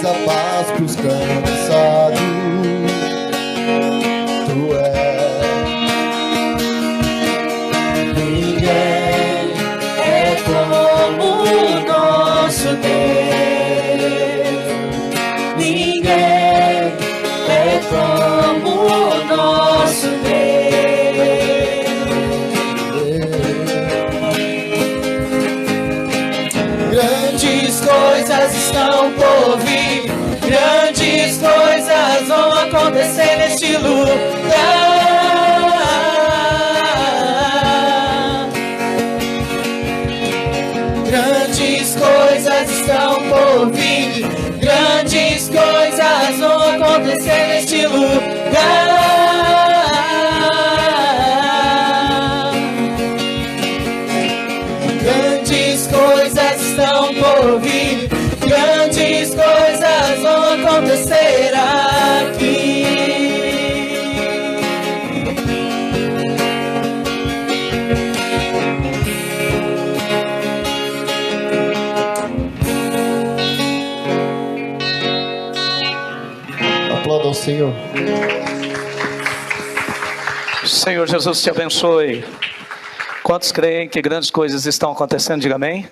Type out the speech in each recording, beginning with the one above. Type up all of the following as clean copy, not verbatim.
traz a paz pros cansados. Tu és. Ninguém é como o nosso Deus. Ninguém é como o nosso Deus. Grandes coisas estão por vir, grandes coisas vão acontecer neste lugar. Grandes coisas estão por vir, grandes coisas vão acontecer neste lugar. Grandes coisas estão por vir, grandes coisas vão acontecer aqui. Aplauda ao Senhor. Senhor Jesus te abençoe. Quantos creem que grandes coisas estão acontecendo? Diga amém.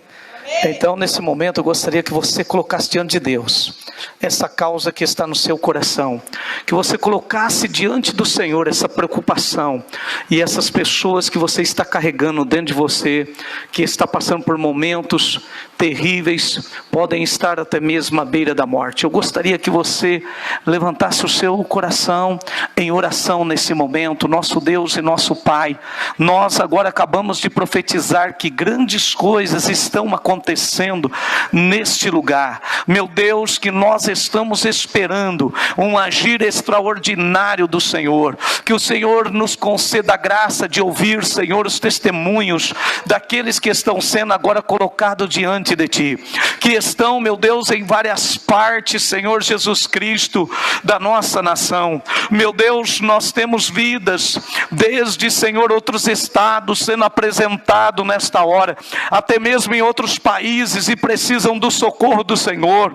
Então, nesse momento, eu gostaria que você colocasse diante de Deus essa causa que está no seu coração, que você colocasse diante do Senhor essa preocupação e essas pessoas que você está carregando dentro de você, que está passando por momentos terríveis, podem estar até mesmo à beira da morte. Eu gostaria que você levantasse o seu coração em oração nesse momento. Nosso Deus e nosso Pai, nós agora acabamos de profetizar que grandes coisas estão acontecendo neste lugar. Meu Deus, que nós estamos esperando um agir extraordinário do Senhor, que o Senhor nos conceda a graça de ouvir, Senhor, os testemunhos daqueles que estão sendo agora colocados diante de Ti, que estão, meu Deus, em várias partes, Senhor Jesus Cristo, da nossa nação. Meu Deus, nós temos vidas, desde, Senhor, outros estados sendo apresentado nesta hora, até mesmo em outros países, e precisam do socorro do Senhor.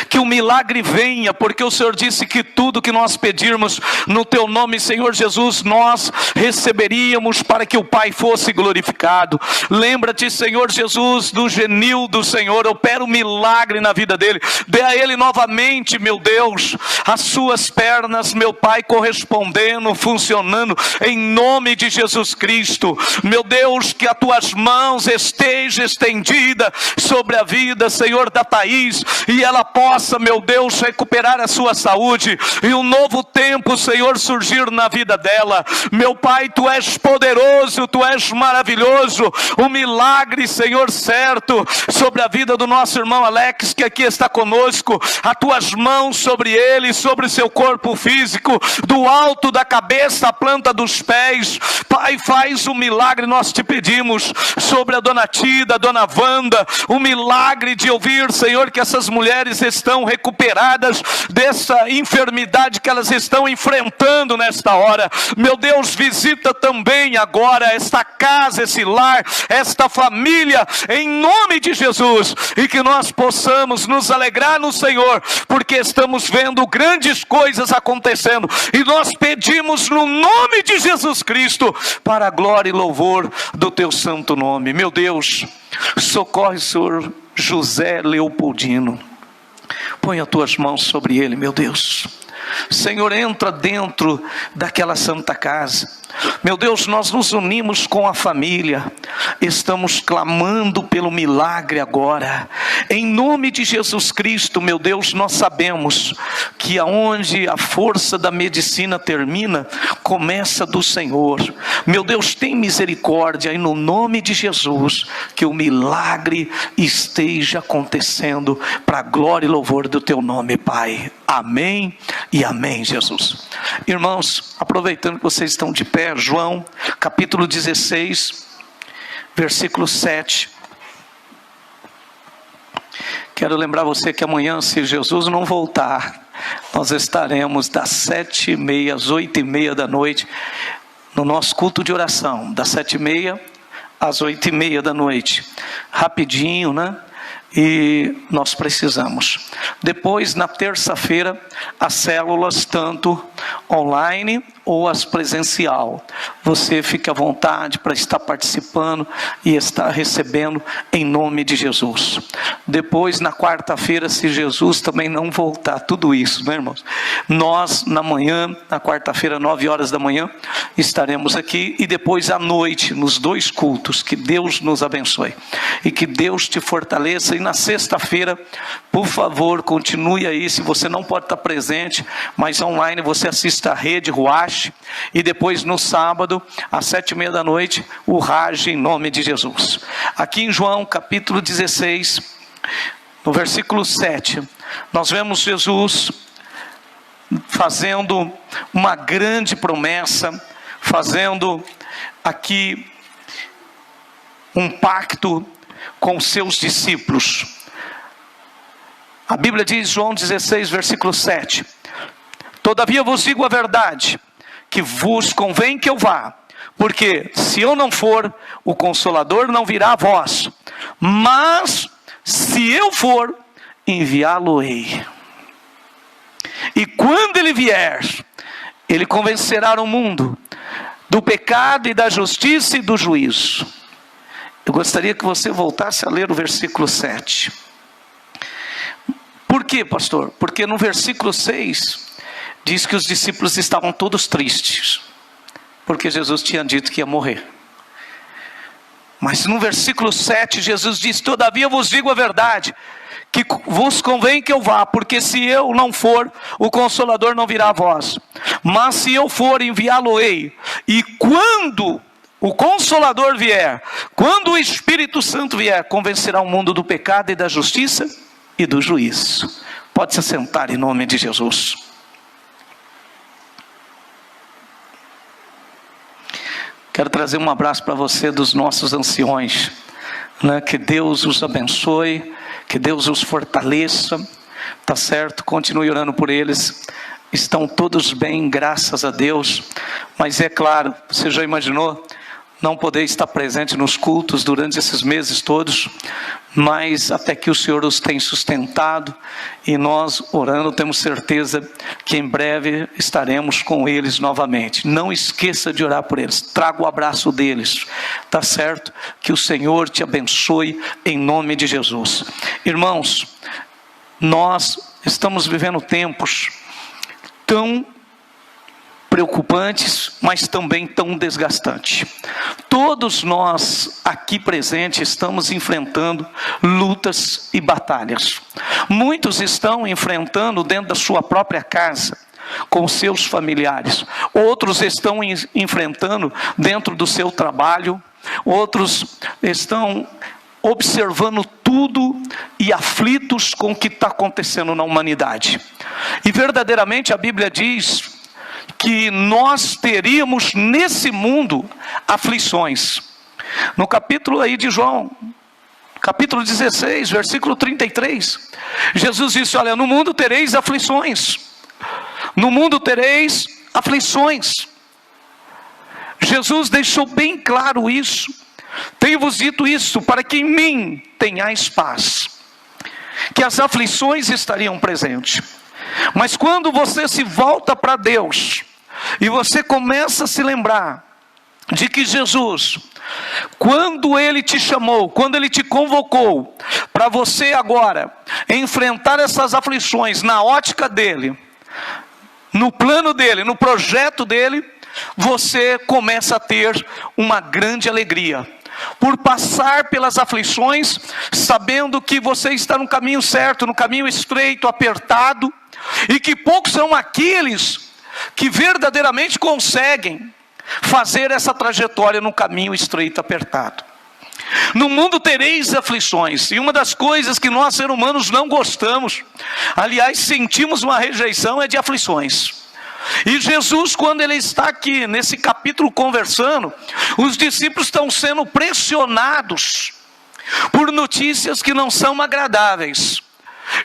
Que o milagre venha, porque o Senhor disse que tudo que nós pedirmos no Teu nome, Senhor Jesus, nós receberíamos para que o Pai fosse glorificado. Lembra-te, Senhor Jesus, do Genildo, Senhor, opera um milagre na vida dele, dê a ele novamente, meu Deus, as suas pernas, meu Pai, correspondendo, funcionando, em nome de Jesus Cristo. Meu Deus, que as Tuas mãos estejam estendidas sobre a vida, Senhor, da Thaís, e ela possa, meu Deus, recuperar a sua saúde, e um novo tempo, Senhor, surgir na vida dela. Meu Pai, Tu és poderoso, Tu és maravilhoso, um milagre, Senhor, certo, sobre a vida do nosso irmão Alex, que aqui está conosco, as Tuas mãos sobre ele, sobre o seu corpo físico, do alto da cabeça à planta dos pés. Pai, faz um milagre, nós te pedimos, sobre a dona Tida, a dona Wanda, um milagre de ouvir, Senhor, que essas mulheres estão recuperadas dessa enfermidade que elas estão enfrentando nesta hora. Meu Deus, visita também agora esta casa, esse lar, esta família, em nome de Jesus, e que nós possamos nos alegrar no Senhor, porque estamos vendo grandes coisas acontecendo, e nós pedimos no nome de Jesus Cristo, para a glória e louvor do Teu santo nome. Meu Deus, socorre, Senhor, José Leopoldino. Põe as Tuas mãos sobre ele, meu Deus. Senhor, entra dentro daquela santa casa. Meu Deus, nós nos unimos com a família, estamos clamando pelo milagre agora, em nome de Jesus Cristo. Meu Deus, nós sabemos que aonde a força da medicina termina, começa do Senhor. Meu Deus, tem misericórdia, e no nome de Jesus, que o milagre esteja acontecendo, para a glória e louvor do Teu nome, Pai. Amém e amém, Jesus. Irmãos, aproveitando que vocês estão de pé, João, capítulo 16, versículo 7. Quero lembrar você que amanhã, se Jesus não voltar, nós estaremos das 7h30 às 8h30 da noite, no nosso culto de oração, das 7h30 às 8h30 da noite. Rapidinho, né? e nós precisamos. Depois, na terça-feira, as células, tanto online ou as presencial. Você fique à vontade para estar participando e estar recebendo em nome de Jesus. Depois, na quarta-feira, se Jesus também não voltar, tudo isso, né, irmãos? Nós, na manhã, na quarta-feira, 9 horas da manhã, estaremos aqui, e depois à noite, nos 2 cultos. Que Deus nos abençoe e que Deus te fortaleça. E na sexta-feira, por favor, continue aí. Se você não pode estar presente, mas online você assista a Rede Ruach. E depois no sábado, às 7h30 da noite, o Rage em nome de Jesus. Aqui em João capítulo 16, no versículo 7, nós vemos Jesus fazendo uma grande promessa, fazendo aqui um pacto com seus discípulos. A Bíblia diz, João 16, versículo 7: todavia vos digo a verdade, que vos convém que eu vá, porque se eu não for, o Consolador não virá a vós, mas se eu for, enviá-lo-ei. E quando ele vier, ele convencerá o mundo do pecado e da justiça e do juízo. Eu gostaria que você voltasse a ler o versículo 7. Por quê, pastor? Porque no versículo 6... diz que os discípulos estavam todos tristes, porque Jesus tinha dito que ia morrer. Mas no versículo 7, Jesus diz: todavia vos digo a verdade, que vos convém que eu vá, porque se eu não for, o Consolador não virá a vós. Mas se eu for, enviá-lo-ei. E quando o Consolador vier, quando o Espírito Santo vier, convencerá o mundo do pecado e da justiça e do juízo. Pode se sentar em nome de Jesus. Quero trazer um abraço para você dos nossos anciões, né? Que Deus os abençoe, que Deus os fortaleça, tá certo? Continue orando por eles. Estão todos bem, graças a Deus. Mas é claro, você já imaginou não poder estar presente nos cultos durante esses meses todos? Mas até que o Senhor os tem sustentado, e nós, orando, temos certeza que em breve estaremos com eles novamente. Não esqueça de orar por eles, traga o abraço deles, tá certo? Que o Senhor te abençoe em nome de Jesus. Irmãos, nós estamos vivendo tempos tão preocupantes, mas também tão desgastantes. Todos nós aqui presentes estamos enfrentando lutas e batalhas. Muitos estão enfrentando dentro da sua própria casa, com seus familiares. Outros estão enfrentando dentro do seu trabalho. Outros estão observando tudo e aflitos com o que está acontecendo na humanidade. E verdadeiramente a Bíblia diz que nós teríamos nesse mundo aflições. No capítulo aí de João, capítulo 16, versículo 33, Jesus disse: olha, no mundo tereis aflições. No mundo tereis aflições. Jesus deixou bem claro isso. Tenho-vos dito isso, para que em mim tenhais paz. Que as aflições estariam presentes. Mas quando você se volta para Deus, e você começa a se lembrar de que Jesus, quando Ele te chamou, quando Ele te convocou, para você agora enfrentar essas aflições na ótica dEle, no plano dEle, no projeto dEle, você começa a ter uma grande alegria, por passar pelas aflições, sabendo que você está no caminho certo, no caminho estreito, apertado, e que poucos são aqueles que verdadeiramente conseguem fazer essa trajetória no caminho estreito, apertado. No mundo tereis aflições, e uma das coisas que nós seres humanos não gostamos, aliás sentimos uma rejeição, é de aflições. E Jesus, quando Ele está aqui nesse capítulo conversando, os discípulos estão sendo pressionados por notícias que não são agradáveis.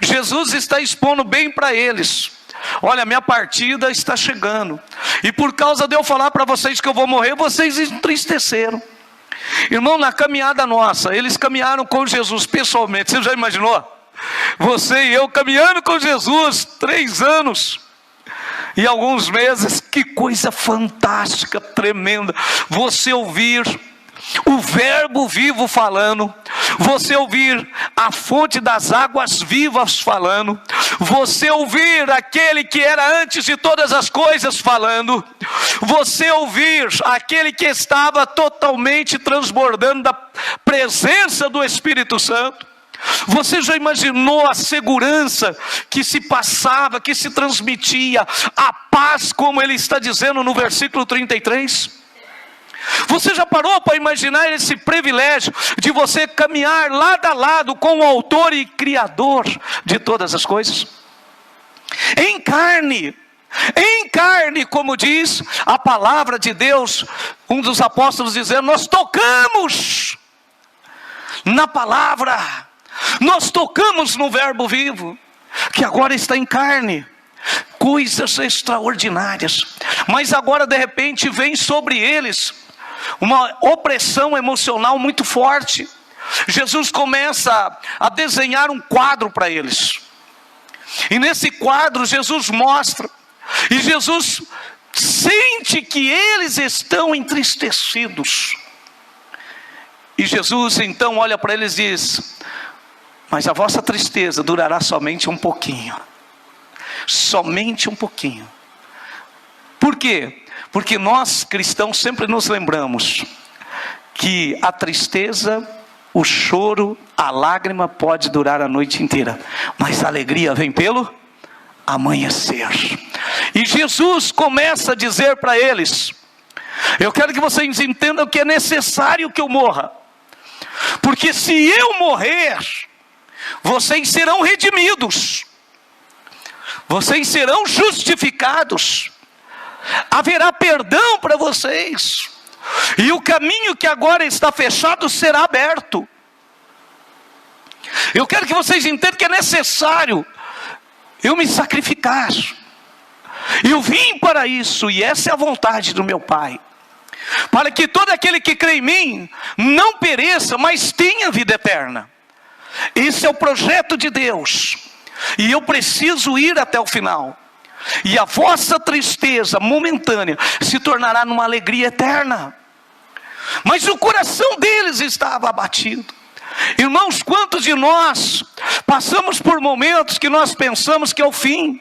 Jesus está expondo bem para eles: olha, minha partida está chegando, e por causa de eu falar para vocês que eu vou morrer, vocês entristeceram. Irmão, na caminhada nossa, eles caminharam com Jesus pessoalmente. Você já imaginou? Você e eu caminhando com Jesus 3 anos e alguns meses. Que coisa fantástica, tremenda. Você ouvir o verbo vivo falando, você ouvir a fonte das águas vivas falando, você ouvir aquele que era antes de todas as coisas falando, você ouvir aquele que estava totalmente transbordando da presença do Espírito Santo. Você já imaginou a segurança que se passava, que se transmitia, a paz, como ele está dizendo no versículo 33? Você já parou para imaginar esse privilégio de você caminhar lado a lado com o autor e criador de todas as coisas? Em carne, como diz a palavra de Deus, um dos apóstolos dizendo, nós tocamos na palavra, nós tocamos no verbo vivo, que agora está em carne. Coisas extraordinárias, mas agora de repente vem sobre eles uma opressão emocional muito forte. Jesus começa a desenhar um quadro para eles, e nesse quadro Jesus mostra, e Jesus sente que eles estão entristecidos, e Jesus então olha para eles e diz, mas a vossa tristeza durará somente um pouquinho. Somente um pouquinho. Por quê? Porque nós cristãos sempre nos lembramos que a tristeza, o choro, a lágrima pode durar a noite inteira, mas a alegria vem pelo amanhecer. E Jesus começa a dizer para eles, eu quero que vocês entendam que é necessário que eu morra, porque se eu morrer, vocês serão redimidos, vocês serão justificados, haverá perdão para vocês, e o caminho que agora está fechado será aberto. Eu quero que vocês entendam que é necessário eu me sacrificar. Eu vim para isso, e essa é a vontade do meu Pai, para que todo aquele que crê em mim não pereça, mas tenha vida eterna. Esse é o projeto de Deus, e eu preciso ir até o final. E a vossa tristeza momentânea se tornará numa alegria eterna. Mas o coração deles estava abatido. Irmãos, quantos de nós passamos por momentos que nós pensamos que é o fim,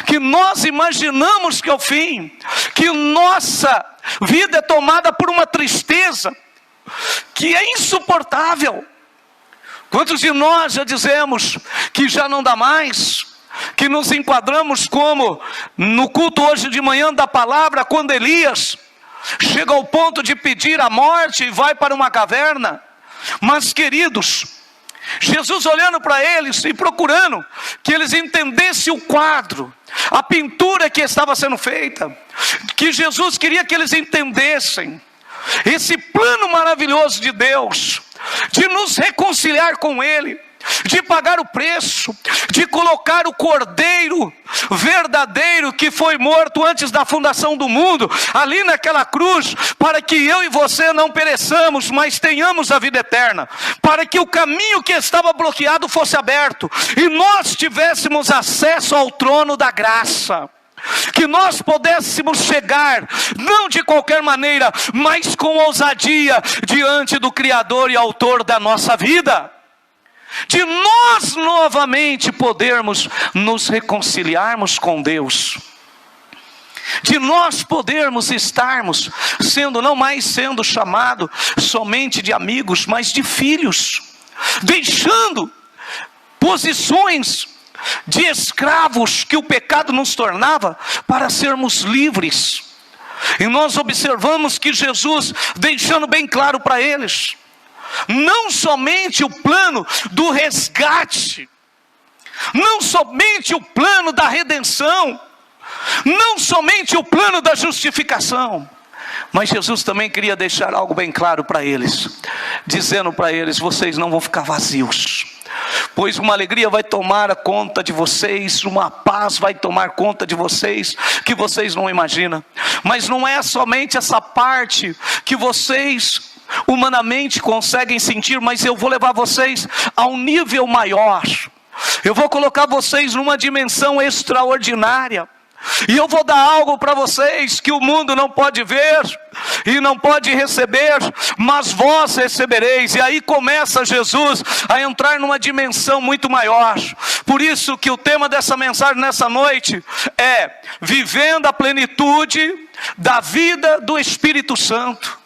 que nós imaginamos que é o fim, que nossa vida é tomada por uma tristeza que é insuportável. Quantos de nós já dizemos que já não dá mais, que nos enquadramos como no culto hoje de manhã da palavra, quando Elias chega ao ponto de pedir a morte e vai para uma caverna. Mas queridos, Jesus olhando para eles e procurando que eles entendessem o quadro, a pintura que estava sendo feita, que Jesus queria que eles entendessem esse plano maravilhoso de Deus, de nos reconciliar com Ele, de pagar o preço, de colocar o Cordeiro verdadeiro que foi morto antes da fundação do mundo, ali naquela cruz, para que eu e você não pereçamos, mas tenhamos a vida eterna, para que o caminho que estava bloqueado fosse aberto, e nós tivéssemos acesso ao trono da graça, que nós pudéssemos chegar, não de qualquer maneira, mas com ousadia, diante do Criador e Autor da nossa vida, de nós novamente podermos nos reconciliarmos com Deus, de nós podermos estarmos não mais sendo chamado somente de amigos, mas de filhos, deixando posições de escravos que o pecado nos tornava, para sermos livres. E nós observamos que Jesus, deixando bem claro para eles, não somente o plano do resgate, não somente o plano da redenção, não somente o plano da justificação, mas Jesus também queria deixar algo bem claro para eles, dizendo para eles: vocês não vão ficar vazios, pois uma alegria vai tomar a conta de vocês, uma paz vai tomar conta de vocês, que vocês não imaginam. Mas não é somente essa parte que vocês humanamente conseguem sentir, mas eu vou levar vocês a um nível maior. Eu vou colocar vocês numa dimensão extraordinária. E eu vou dar algo para vocês que o mundo não pode ver e não pode receber, mas vós recebereis. E aí começa Jesus a entrar numa dimensão muito maior. Por isso que o tema dessa mensagem nessa noite é vivendo a plenitude da vida do Espírito Santo.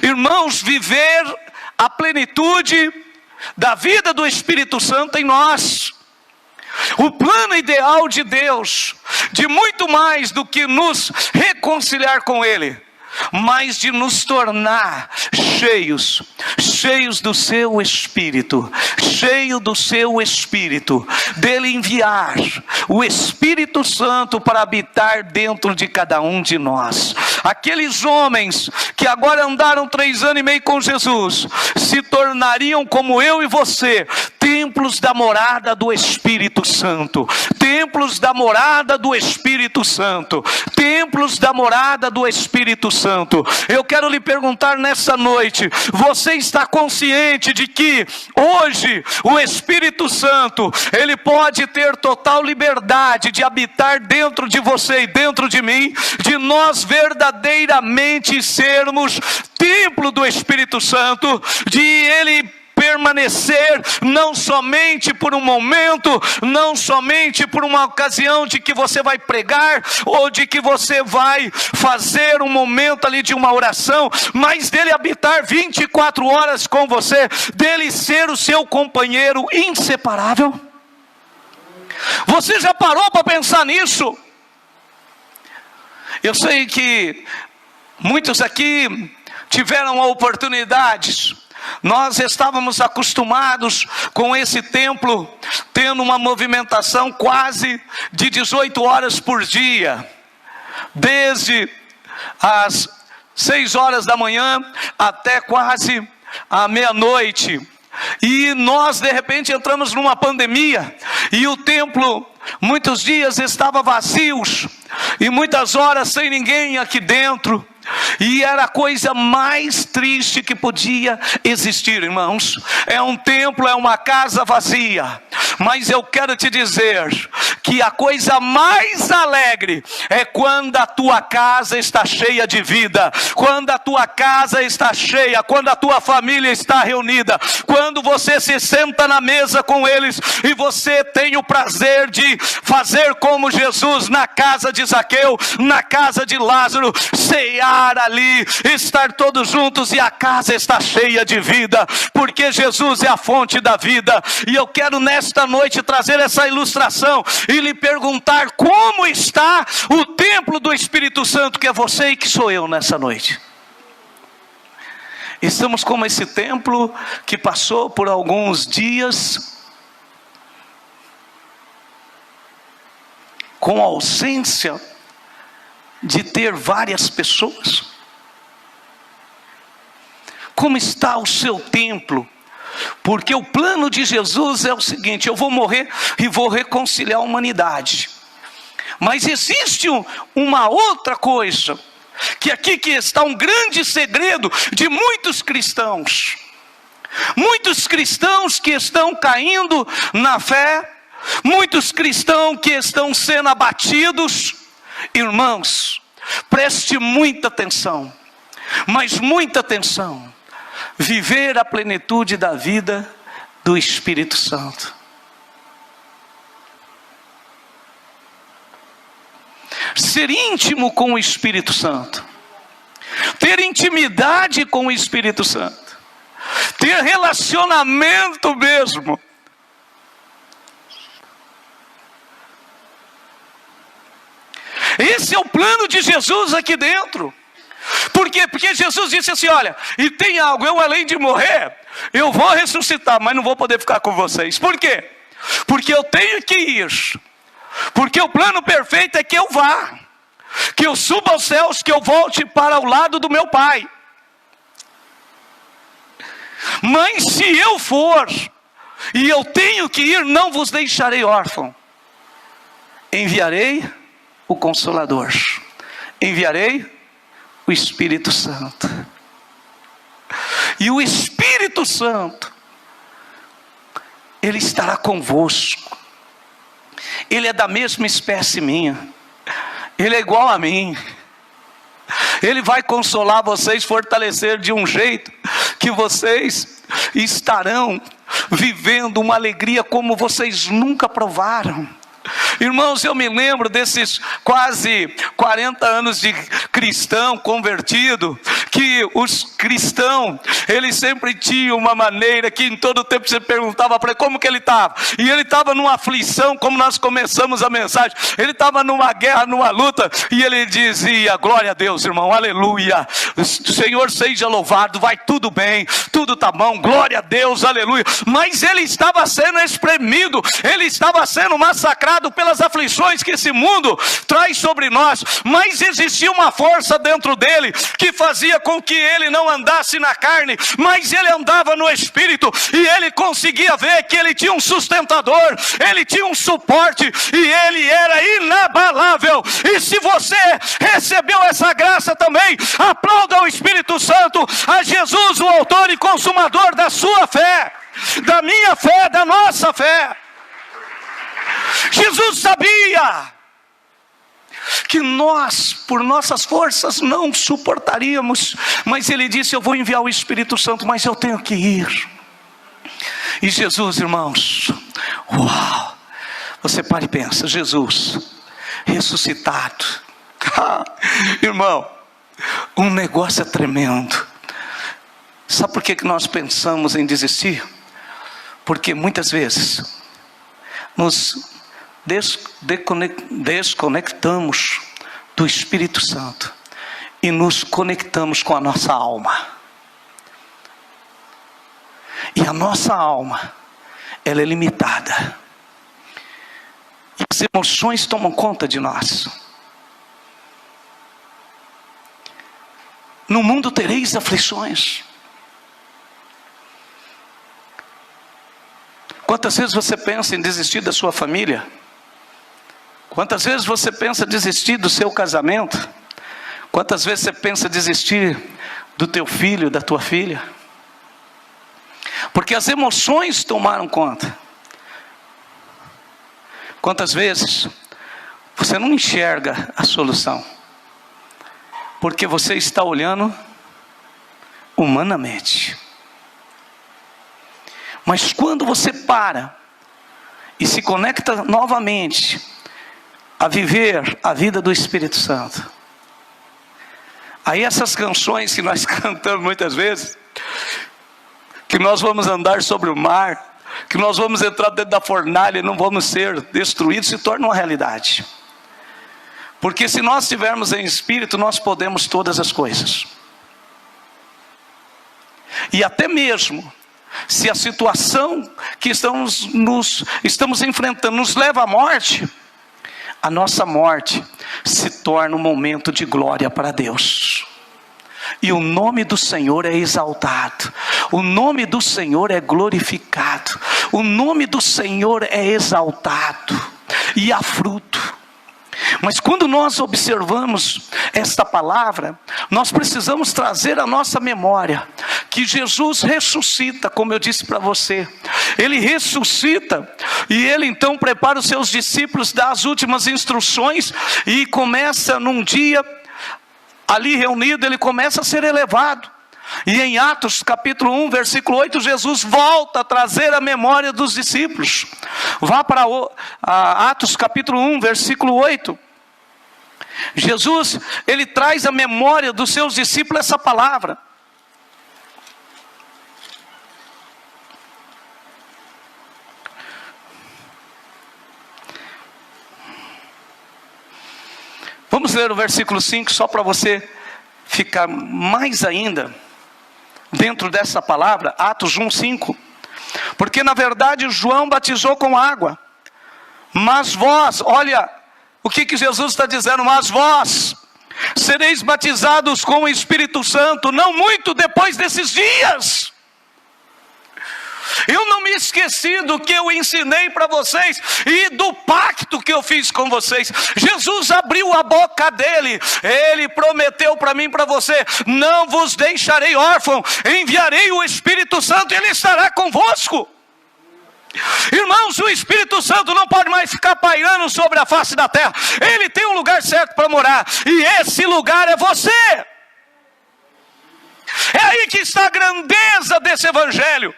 Irmãos, viver a plenitude da vida do Espírito Santo em nós. O plano ideal de Deus, de muito mais do que nos reconciliar com Ele, mas de nos tornar cheios do seu Espírito, dele enviar o Espírito Santo para habitar dentro de cada um de nós. Aqueles homens que agora andaram 3 anos e meio com Jesus, se tornariam como eu e você, templos da morada do Espírito Santo, templos da morada do Espírito Santo, templos da morada do Espírito Santo. Eu quero lhe perguntar nessa noite, você está consciente de que hoje o Espírito Santo, ele pode ter total liberdade de habitar dentro de você e dentro de mim, de nós verdadeiramente sermos templo do Espírito Santo, de ele permanecer não somente por um momento, não somente por uma ocasião de que você vai pregar, ou de que você vai fazer um momento ali de uma oração, mas dele habitar 24 horas com você, dele ser o seu companheiro inseparável. Você já parou para pensar nisso? Eu sei que muitos aqui tiveram oportunidades. Nós estávamos acostumados com esse templo tendo uma movimentação quase de 18 horas por dia, desde as 6 horas da manhã até quase a meia-noite. E nós de repente entramos numa pandemia e o templo muitos dias estava vazio e muitas horas sem ninguém aqui dentro. E era a coisa mais triste que podia existir, irmãos. É um templo, é uma casa vazia. Mas eu quero te dizer que a coisa mais alegre é quando a tua casa está cheia de vida, quando a tua casa está cheia, quando a tua família está reunida, quando você se senta na mesa com eles e você tem o prazer de fazer como Jesus na casa de Zaqueu, na casa de Lázaro, cear ali, estar todos juntos e a casa está cheia de vida, porque Jesus é a fonte da vida. E eu quero nesta noite trazer essa ilustração e lhe perguntar como está o templo do Espírito Santo, que é você e que sou eu nessa noite. Estamos como esse templo que passou por alguns dias com ausência de ter várias pessoas. Como está o seu templo? Porque o plano de Jesus é o seguinte: eu vou morrer e vou reconciliar a humanidade. Mas existe uma outra coisa, que aqui que está um grande segredo de muitos cristãos. Muitos cristãos que estão caindo na fé, muitos cristãos que estão sendo abatidos. Irmãos, preste muita atenção, mas muita atenção. Viver a plenitude da vida do Espírito Santo. Ser íntimo com o Espírito Santo. Ter intimidade com o Espírito Santo. Ter relacionamento mesmo. Esse é o plano de Jesus aqui dentro. Por quê? Porque Jesus disse assim: olha, e tem algo, eu além de morrer, eu vou ressuscitar, mas não vou poder ficar com vocês. Por quê? Porque eu tenho que ir. Porque o plano perfeito é que eu vá, que eu suba aos céus, que eu volte para o lado do meu Pai. Mas se eu for, e eu tenho que ir, não vos deixarei órfão. Enviarei o Consolador. Enviarei o Espírito Santo. E o Espírito Santo, Ele estará convosco. Ele é da mesma espécie minha. Ele é igual a mim. Ele vai consolar vocês, fortalecer de um jeito que vocês estarão vivendo uma alegria como vocês nunca provaram. Irmãos, eu me lembro desses quase 40 anos de cristão convertido, que os cristãos, eles sempre tinham uma maneira que em todo tempo você perguntava para ele como que ele estava, e ele estava numa aflição, como nós começamos a mensagem, ele estava numa guerra, numa luta, e ele dizia: glória a Deus, irmão, aleluia, o Senhor seja louvado, vai tudo bem, tudo está bom, glória a Deus, aleluia. Mas ele estava sendo espremido, ele estava sendo massacrado pelas aflições que esse mundo traz sobre nós, mas existia uma força dentro dele, que fazia com que ele não andasse na carne, mas ele andava no Espírito, e ele conseguia ver que ele tinha um sustentador, ele tinha um suporte, e ele era inabalável. E se você recebeu essa graça também, aplauda o Espírito Santo, a Jesus, o autor e consumador da sua fé, da minha fé, da nossa fé. Jesus sabia que nós, por nossas forças, não suportaríamos, mas ele disse: eu vou enviar o Espírito Santo, mas eu tenho que ir. E Jesus, irmãos, uau, você para e pensa, Jesus ressuscitado, irmão, um negócio é tremendo. Sabe por que nós pensamos em desistir? Porque muitas vezes nos desconectamos do Espírito Santo e nos conectamos com a nossa alma. E a nossa alma, ela é limitada. E as emoções tomam conta de nós. No mundo tereis aflições. Quantas vezes você pensa em desistir da sua família? Quantas vezes você pensa em desistir do seu casamento? Quantas vezes você pensa em desistir do teu filho, da tua filha? Porque as emoções tomaram conta. Quantas vezes você não enxerga a solução? Porque você está olhando humanamente. Mas quando você para e se conecta novamente a viver a vida do Espírito Santo, aí essas canções que nós cantamos muitas vezes, que nós vamos andar sobre o mar, que nós vamos entrar dentro da fornalha e não vamos ser destruídos, se torna uma realidade. Porque se nós estivermos em espírito, nós podemos todas as coisas. E até mesmo se a situação que estamos enfrentando nos leva à morte, a nossa morte se torna um momento de glória para Deus. E o nome do Senhor é exaltado, o nome do Senhor é glorificado, o nome do Senhor é exaltado, e há fruto. Mas quando nós observamos esta palavra, nós precisamos trazer à nossa memória que Jesus ressuscita, como eu disse para você. Ele ressuscita e ele então prepara os seus discípulos, dá as últimas instruções e começa num dia, ali reunido, ele começa a ser elevado. E em Atos capítulo 1, versículo 8, Jesus volta a trazer a memória dos discípulos. Vá para Atos capítulo 1, versículo 8. Jesus, ele traz a memória dos seus discípulos essa palavra. Vamos ler o versículo 5, só para você ficar mais ainda dentro dessa palavra, Atos 1, 5. Porque na verdade João batizou com água, mas vós, olha o que Jesus está dizendo, mas vós sereis batizados com o Espírito Santo, não muito depois desses dias. Eu não me esqueci do que eu ensinei para vocês e do pacto que eu fiz com vocês. Jesus abriu a boca dele. Ele prometeu para mim e para você: não vos deixarei órfão, enviarei o Espírito Santo e ele estará convosco. Irmãos, o Espírito Santo não pode mais ficar pairando sobre a face da terra. Ele tem um lugar certo para morar, e esse lugar é você. É aí que está a grandeza desse evangelho.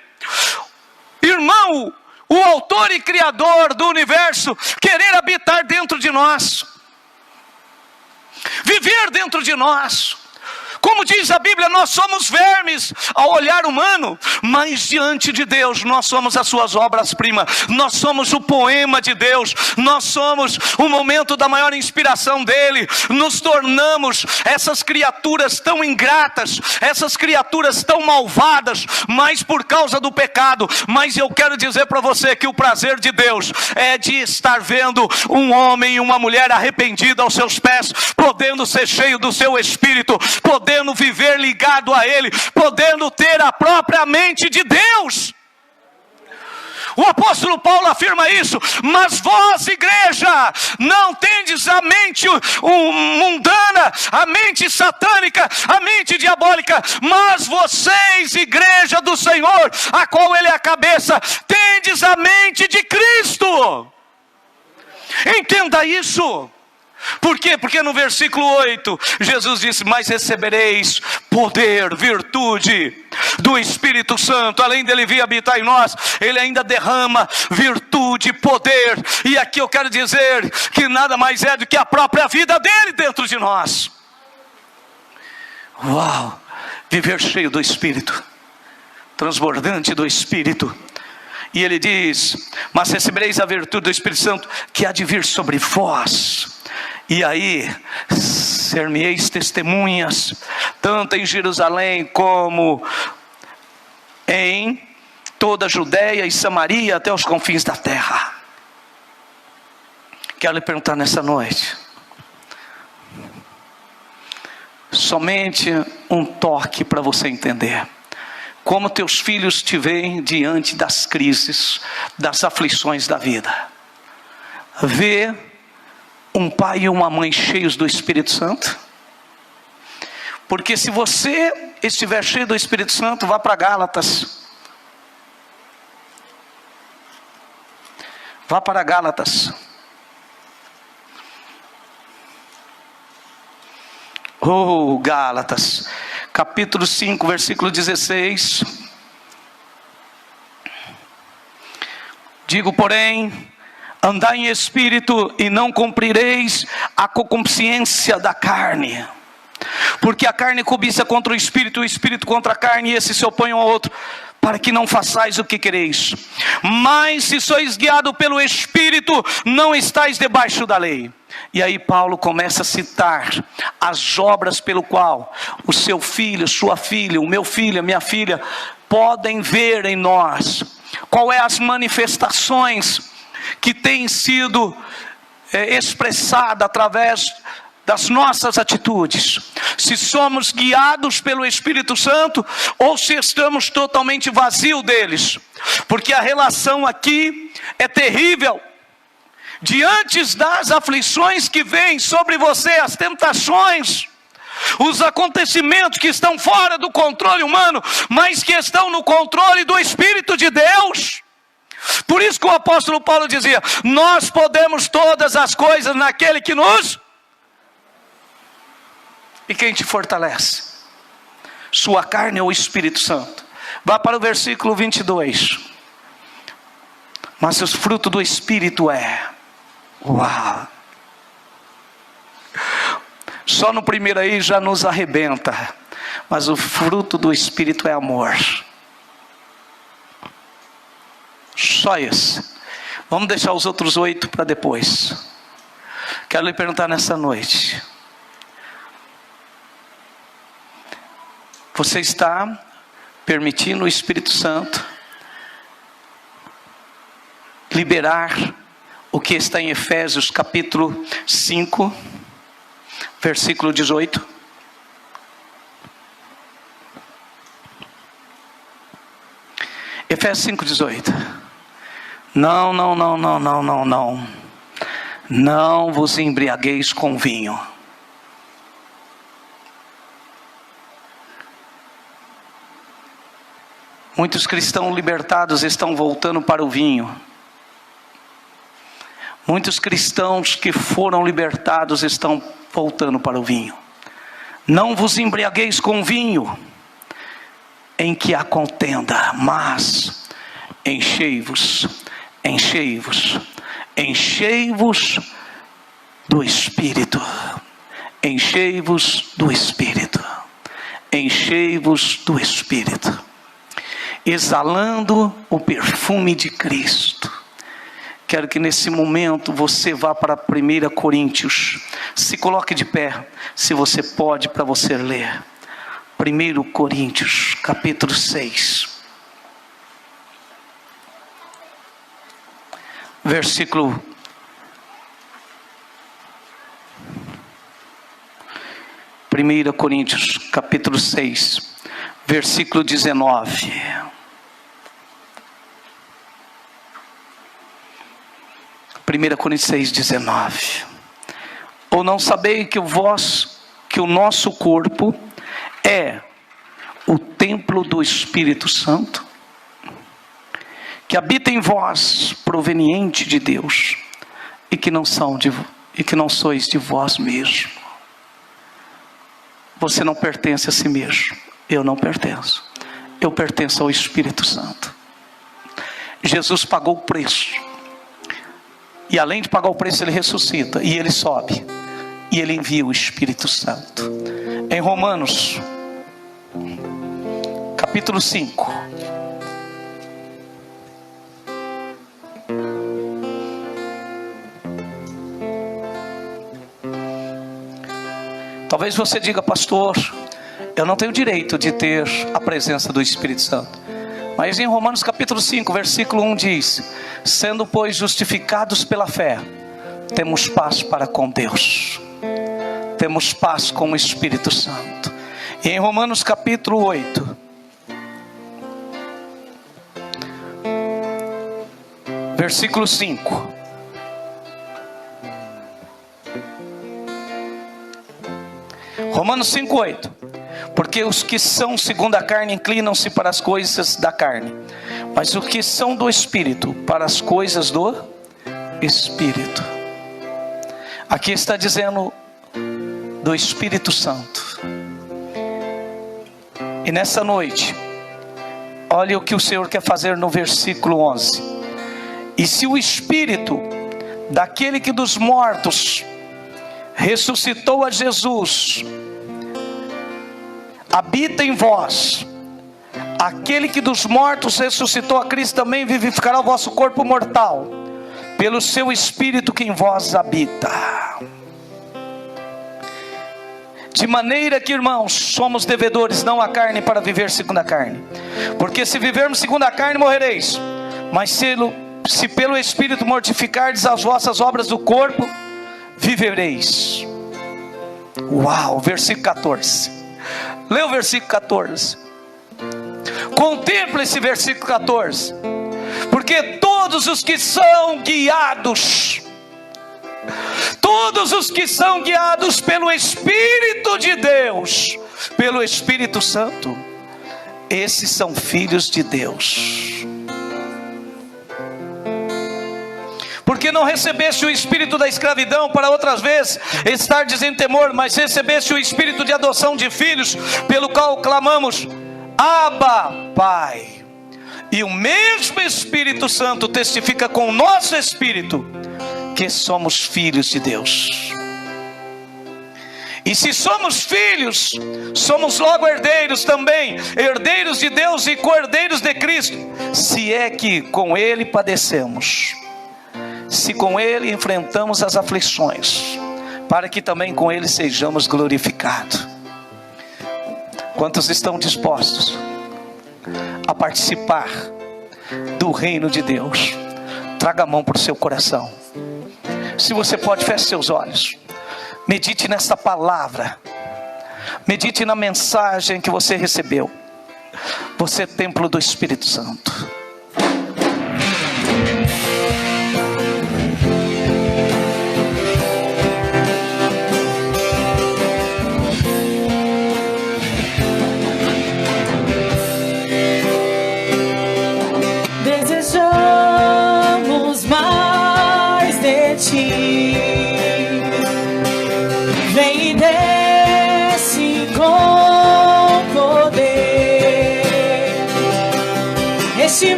Irmão, o autor e criador do universo querer habitar dentro de nós, viver dentro de nós. Como diz a Bíblia, nós somos vermes ao olhar humano, mas diante de Deus nós somos as suas obras-primas. Nós somos o poema de Deus, nós somos o momento da maior inspiração dele. Nos tornamos essas criaturas tão ingratas, essas criaturas tão malvadas, mas por causa do pecado. Mas eu quero dizer para você que o prazer de Deus é de estar vendo um homem e uma mulher arrependida aos seus pés, podendo ser cheio do seu Espírito, podendo viver ligado a Ele, podendo ter a própria mente de Deus. O apóstolo Paulo afirma isso: mas vós, igreja, não tendes a mente mundana, a mente satânica, a mente diabólica, mas vocês, igreja do Senhor, a qual Ele é a cabeça, tendes a mente de Cristo. Entenda isso. Por quê? Porque no versículo 8, Jesus disse: mas recebereis poder, virtude do Espírito Santo. Além dele vir habitar em nós, ele ainda derrama virtude, poder. E aqui eu quero dizer que nada mais é do que a própria vida dele dentro de nós. Uau! Viver cheio do Espírito, transbordante do Espírito. E ele diz: mas recebereis a virtude do Espírito Santo, que há de vir sobre vós. E aí, ser-me-eis testemunhas, tanto em Jerusalém como em toda a Judéia e Samaria, até os confins da terra. Quero lhe perguntar nessa noite, somente um toque para você entender como teus filhos te veem diante das crises, das aflições da vida. Vê um pai e uma mãe cheios do Espírito Santo? Porque se você estiver cheio do Espírito Santo, vá para Gálatas. Vá para Gálatas. Oh, Gálatas, capítulo 5, versículo 16. Digo, porém, andai em espírito e não cumprireis a concupiscência da carne. Porque a carne cobiça contra o espírito contra a carne, e esses se opõem ao outro, para que não façais o que quereis. Mas se sois guiados pelo Espírito, não estáis debaixo da lei. E aí Paulo começa a citar as obras pelo qual o seu filho, sua filha, o meu filho, a minha filha, podem ver em nós. Qual é as manifestações que têm sido expressadas através das nossas atitudes, se somos guiados pelo Espírito Santo ou se estamos totalmente vazios deles, porque a relação aqui é terrível. Diante das aflições que vêm sobre você, as tentações, os acontecimentos que estão fora do controle humano, mas que estão no controle do Espírito de Deus. Por isso que o apóstolo Paulo dizia: nós podemos todas as coisas naquele que nos... E quem te fortalece? Sua carne ou o Espírito Santo? Vá para o versículo 22. Mas o fruto do Espírito é... Uau! Só no primeiro aí já nos arrebenta. Mas o fruto do Espírito é amor. Só esse. Vamos deixar os outros 8 para depois. Quero lhe perguntar nessa noite: você está permitindo o Espírito Santo liberar o que está em Efésios capítulo 5, versículo 18? Efésios 5,18. Não. Não vos embriagueis com vinho. Muitos cristãos libertados estão voltando para o vinho. Muitos cristãos que foram libertados estão voltando para o vinho. Não vos embriagueis com vinho, em que há contenda, mas enchei-vos do Espírito. Enchei-vos do Espírito. Enchei-vos do Espírito. Exalando o perfume de Cristo. Quero que nesse momento você vá para 1 Coríntios. Se coloque de pé, se você pode, para você ler. 1 Coríntios, capítulo 6. Versículo 1 Coríntios, capítulo 6, versículo 19. 1 Coríntios 6, 19. Ou não sabeis que o nosso corpo é o templo do Espírito Santo, que habita em vós, proveniente de Deus, e que não sois de vós mesmo. Você não pertence a si mesmo. Eu não pertenço. Eu pertenço ao Espírito Santo. Jesus pagou o preço. E além de pagar o preço, ele ressuscita. E ele sobe. E ele envia o Espírito Santo. Em Romanos, capítulo 5. Talvez você diga, pastor, eu não tenho direito de ter a presença do Espírito Santo. Mas em Romanos capítulo 5, versículo 1 diz: sendo pois justificados pela fé, temos paz para com Deus. Temos paz com o Espírito Santo. E em Romanos capítulo 8, versículo 5. Romanos 5:8. Porque os que são segundo a carne inclinam-se para as coisas da carne, mas os que são do Espírito, para as coisas do Espírito. Aqui está dizendo do Espírito Santo. E nessa noite, olha o que o Senhor quer fazer no versículo 11. E se o Espírito daquele que dos mortos ressuscitou a Jesus habita em vós, aquele que dos mortos ressuscitou a Cristo também vivificará o vosso corpo mortal, pelo seu Espírito que em vós habita. De maneira que, irmãos, somos devedores não à carne para viver segundo a carne. Porque se vivermos segundo a carne, morrereis. Mas se pelo Espírito mortificardes as vossas obras do corpo, vivereis. Uau, versículo 14. Lê o versículo 14. Contempla esse versículo 14. Porque todos os que são guiados pelo Espírito de Deus, pelo Espírito Santo, esses são filhos de Deus. Porque não recebeste o espírito da escravidão para outras vezes estardes em temor, mas recebeste o espírito de adoção de filhos, pelo qual clamamos, Abba, Pai. E o mesmo Espírito Santo testifica com o nosso espírito que somos filhos de Deus. E se somos filhos, somos logo herdeiros também, herdeiros de Deus e co-herdeiros de Cristo, se é que com Ele padecemos, se com Ele enfrentamos as aflições, para que também com Ele sejamos glorificados. Quantos estão dispostos a participar do reino de Deus? Traga a mão para o seu coração. Se você pode, feche seus olhos. Medite nessa palavra. Medite na mensagem que você recebeu. Você é templo do Espírito Santo.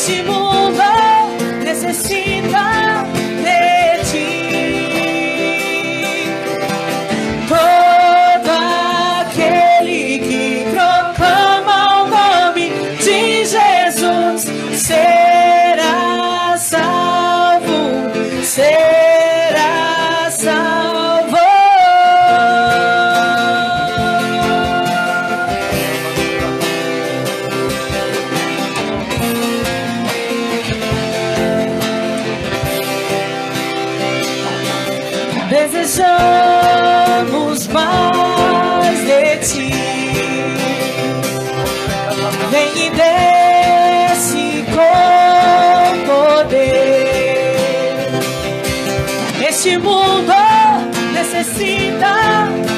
Este mundo necessita de ti. Todo aquele que proclama o nome de Jesus será salvo, será salvo. Desejamos mais de ti. Vem e desce com poder. Este mundo necessita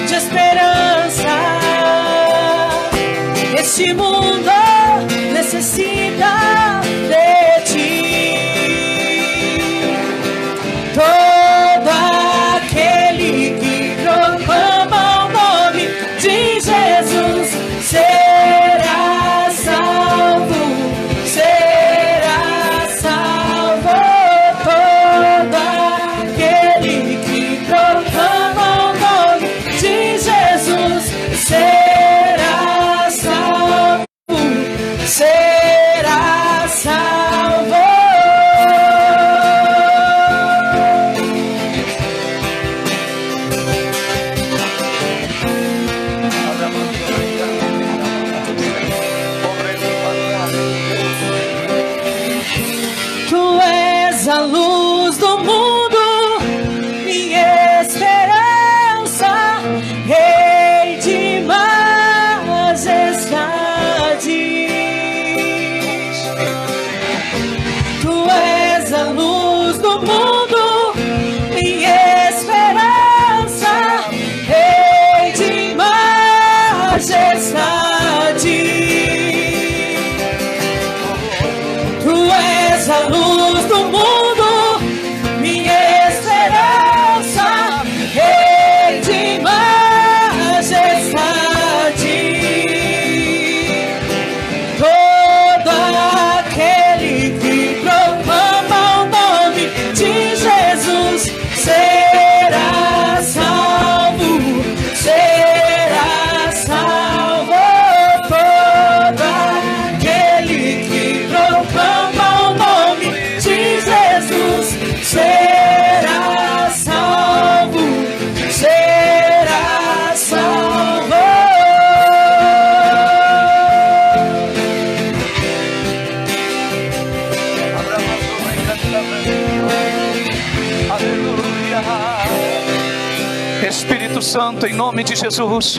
de esperança. Este mundo necessita de ti. Todo aquele que proclama o nome de Jesus será salvo, será salvo. Todo aquele que proclama o nome de Jesus será salvo, será salvo. Tu és a luz do mundo, minha esperança, Rei de majestade. Tu és a luz do mundo, minha esperança, Rei de majestade. Tu és a luz do mundo, minha esperança, Rei de majestade. Todo aquele que proclama o nome de Jesus será salvo, será salvo. Todo aquele que proclama o nome de Jesus será salvo, será salvo. Espírito Santo, em nome de Jesus,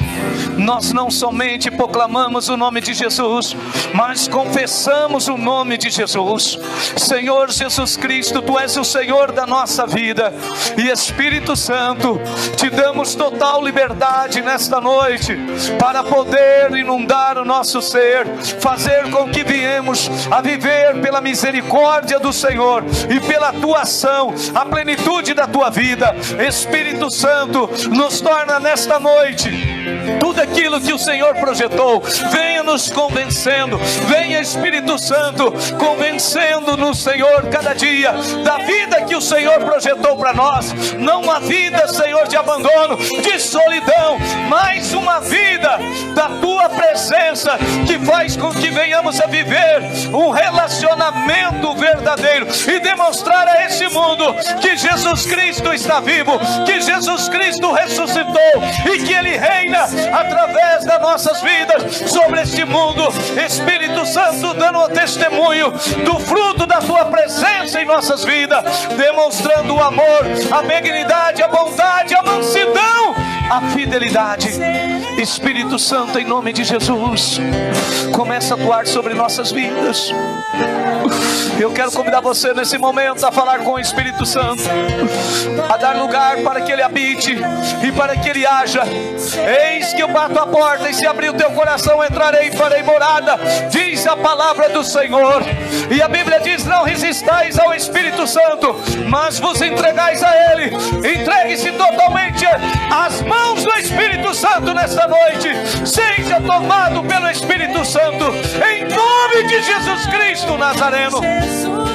nós não somente proclamamos o nome de Jesus, mas confessamos o nome de Jesus. Senhor Jesus Cristo, Tu és o Senhor da nossa vida, e Espírito Santo, Te damos total liberdade nesta noite, para poder inundar o nosso ser, fazer com que viemos a viver pela misericórdia do Senhor, e pela Tua ação, a plenitude da Tua vida. Espírito Santo, nos torna nesta noite tudo aquilo que o Senhor projetou. Venha nos convencendo, venha Espírito Santo convencendo-nos, Senhor, cada dia da vida que o Senhor projetou para nós. Não uma vida, Senhor, de abandono, de solidão, mas uma vida da Tua presença, que faz com que venhamos a viver um relacionamento verdadeiro e demonstrar a esse mundo que Jesus Cristo está vivo, que Jesus Cristo ressuscitou e que Ele reina através das nossas vidas sobre este mundo. Espírito Santo, dando o testemunho do fruto da Tua presença em nossas vidas, demonstrando o amor, a benignidade, a bondade, a mansidão, a fidelidade. Espírito Santo, em nome de Jesus, começa a atuar sobre nossas vidas. Eu quero convidar você nesse momento a falar com o Espírito Santo, a dar lugar para que Ele habite e para que Ele haja. Eis que eu bato a porta, e se abrir o teu coração, entrarei e farei morada, diz a palavra do Senhor. E a Bíblia diz: não resistais ao Espírito Santo, mas vos entregais a Ele. Entregue-se totalmente às mãos do Espírito Santo nesta noite. Seja tomado pelo Espírito Santo, em nome de Jesus Cristo. Cristo Nazareno. Jesus